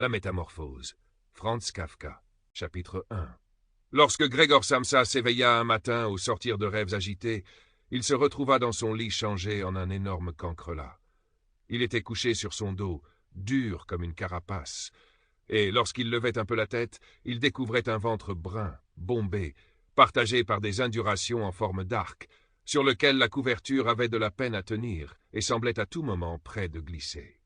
La métamorphose. Franz Kafka. Chapitre 1. Lorsque Gregor Samsa s'éveilla un matin au sortir de rêves agités, il se retrouva dans son lit changé en un énorme cancrelat. Il était couché sur son dos, dur comme une carapace, et lorsqu'il levait un peu la tête, il découvrait un ventre brun, bombé, partagé par des indurations en forme d'arc, sur lequel la couverture avait de la peine à tenir et semblait à tout moment près de glisser.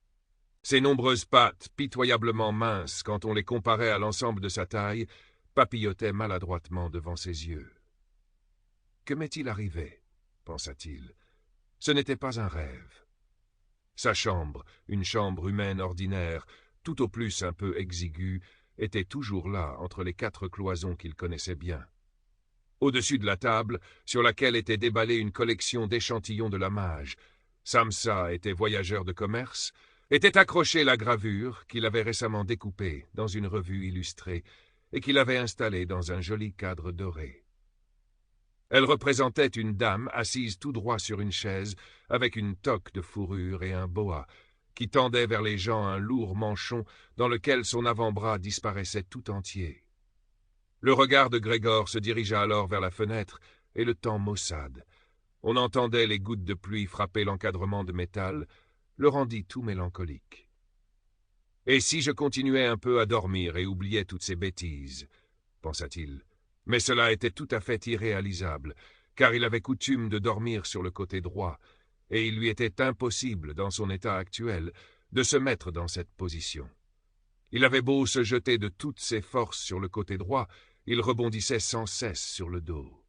Ses nombreuses pattes, pitoyablement minces quand on les comparait à l'ensemble de sa taille, papillotaient maladroitement devant ses yeux. « Que m'est-il arrivé ?» pensa-t-il. Ce n'était pas un rêve. Sa chambre, une chambre humaine ordinaire, tout au plus un peu exiguë, était toujours là, entre les 4 cloisons qu'il connaissait bien. Au-dessus de la table, sur laquelle était déballée une collection d'échantillons de la mage, Samsa était voyageur de commerce, était accrochée la gravure qu'il avait récemment découpée dans une revue illustrée et qu'il avait installée dans un joli cadre doré. Elle représentait une dame assise tout droit sur une chaise avec une toque de fourrure et un boa, qui tendait vers les gens un lourd manchon dans lequel son avant-bras disparaissait tout entier. Le regard de Grégor se dirigea alors vers la fenêtre et le temps maussade. On entendait les gouttes de pluie frapper l'encadrement de métal, le rendit tout mélancolique. Et si je continuais un peu à dormir et oubliais toutes ces bêtises, pensa-t-il. Mais cela était tout à fait irréalisable, car il avait coutume de dormir sur le côté droit, et il lui était impossible, dans son état actuel, de se mettre dans cette position. Il avait beau se jeter de toutes ses forces sur le côté droit, il rebondissait sans cesse sur le dos.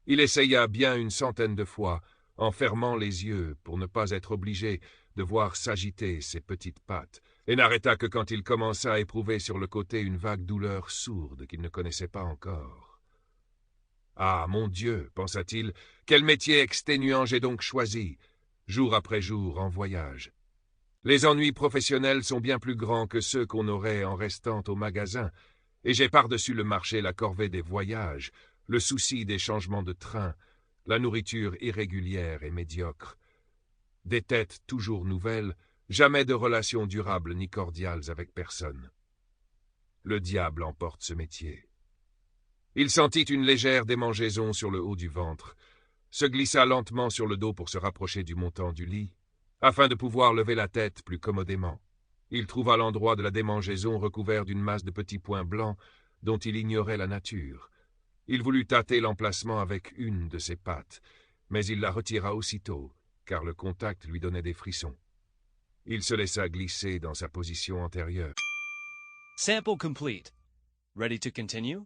Il essaya bien une centaine de fois, en fermant les yeux pour ne pas être obligé de voir s'agiter ses petites pattes, et n'arrêta que quand il commença à éprouver sur le côté une vague douleur sourde qu'il ne connaissait pas encore. « Ah, mon Dieu, pensa-t-il, quel métier exténuant j'ai donc choisi, jour après jour en voyage. Les ennuis professionnels sont bien plus grands que ceux qu'on aurait en restant au magasin, et j'ai par-dessus le marché la corvée des voyages, le souci des changements de train, la nourriture irrégulière et médiocre. Des têtes toujours nouvelles, jamais de relations durables ni cordiales avec personne. Le diable emporte ce métier. » Il sentit une légère démangeaison sur le haut du ventre, se glissa lentement sur le dos pour se rapprocher du montant du lit, afin de pouvoir lever la tête plus commodément. Il trouva l'endroit de la démangeaison recouvert d'une masse de petits points blancs dont il ignorait la nature. Il voulut tâter l'emplacement avec une de ses pattes, mais il la retira aussitôt, car le contact lui donnait des frissons. Il se laissa glisser dans sa position antérieure. Sample complete. Ready to continue?